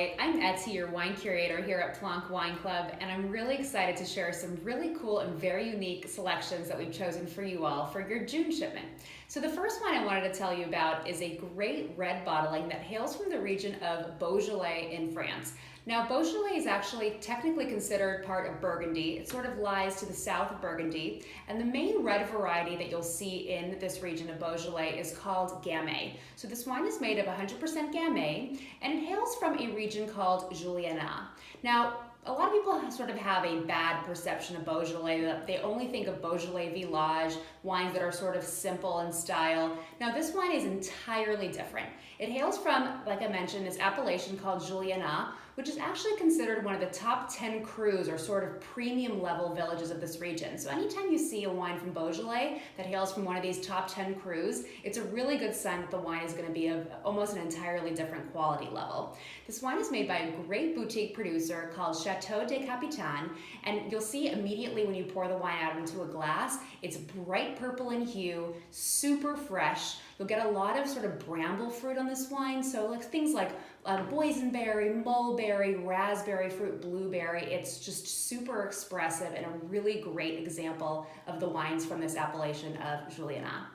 Hi, I'm Etty, your wine curator here at Plonk Wine Club, and I'm really excited to share some really cool and very unique selections that we've chosen for you all for your June shipment. So the first wine I wanted to tell you about is a great red bottling that hails from the region of Beaujolais in France. Now, Beaujolais is actually technically considered part of Burgundy. It sort of lies to the south of Burgundy, and the main red variety that you'll see in this region of Beaujolais is called Gamay. So this wine is made of 100% Gamay, and it hails from a region called Juliana. Now, a lot of people sort of have a bad perception of Beaujolais. They only think of Beaujolais Village, wines that are sort of simple in style. Now this wine is entirely different. It hails from, like I mentioned, this appellation called Juliana, which is actually considered one of the top 10 crus or sort of premium level villages of this region. So anytime you see a wine from Beaujolais that hails from one of these top 10 crus, it's a really good sign that the wine is going to be of almost an entirely different quality level. This wine is made by a great boutique producer called Chateau des Capitaines, and you'll see immediately when you pour the wine out into a glass, it's bright purple in hue, super fresh. You'll get a lot of sort of bramble fruit on this wine, so like things like boysenberry, mulberry, raspberry fruit, blueberry. It's just super expressive and a really great example of the wines from this appellation of Juliana.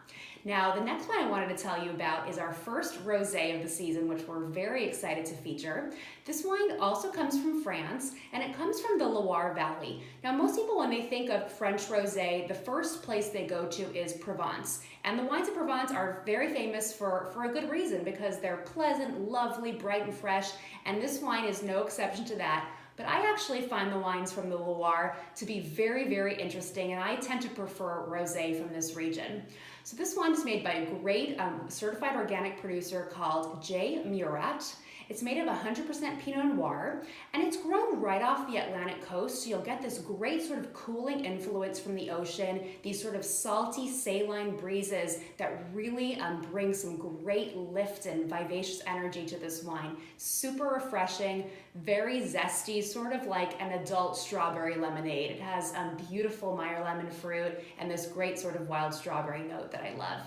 Now, the next one I wanted to tell you about is our first rosé of the season, which we're very excited to feature. This wine also comes from France, and it comes from the Loire Valley. Now, most people, when they think of French rosé, the first place they go to is Provence. And the wines of Provence are very famous for a good reason, because they're pleasant, lovely, bright and fresh, and this wine is no exception to that. But I actually find the wines from the Loire to be very, very interesting, and I tend to prefer rosé from this region. So this wine is made by a great certified organic producer called J. Murat. It's made of 100% Pinot Noir, and it's grown right off the Atlantic coast, so you'll get this great sort of cooling influence from the ocean, these sort of salty saline breezes that really bring some great lift and vivacious energy to this wine. Super refreshing, very zesty, sort of like an adult strawberry lemonade. It has beautiful Meyer lemon fruit and this great sort of wild strawberry note that I love.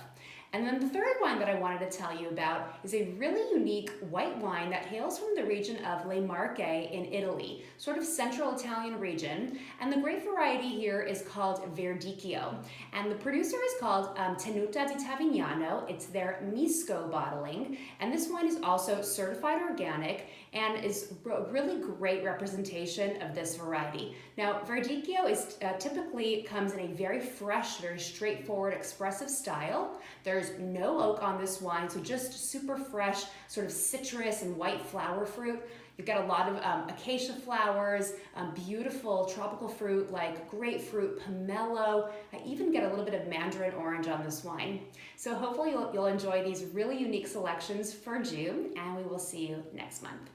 And then the third wine that I wanted to tell you about is a really unique white wine that hails from the region of Le Marche in Italy, sort of central Italian region. And the grape variety here is called Verdicchio. And the producer is called Tenuta di Tavignano. It's their Misco bottling. And this wine is also certified organic and is a really great representation of this variety. Now, Verdicchio is typically comes in a very fresh, very straightforward, expressive style. There's no oak on this wine, so just super fresh, sort of citrus and white flower fruit. You've got a lot of acacia flowers, beautiful tropical fruit like grapefruit, pomelo. I even get a little bit of mandarin orange on this wine. So hopefully you'll enjoy these really unique selections for June, and we will see you next month.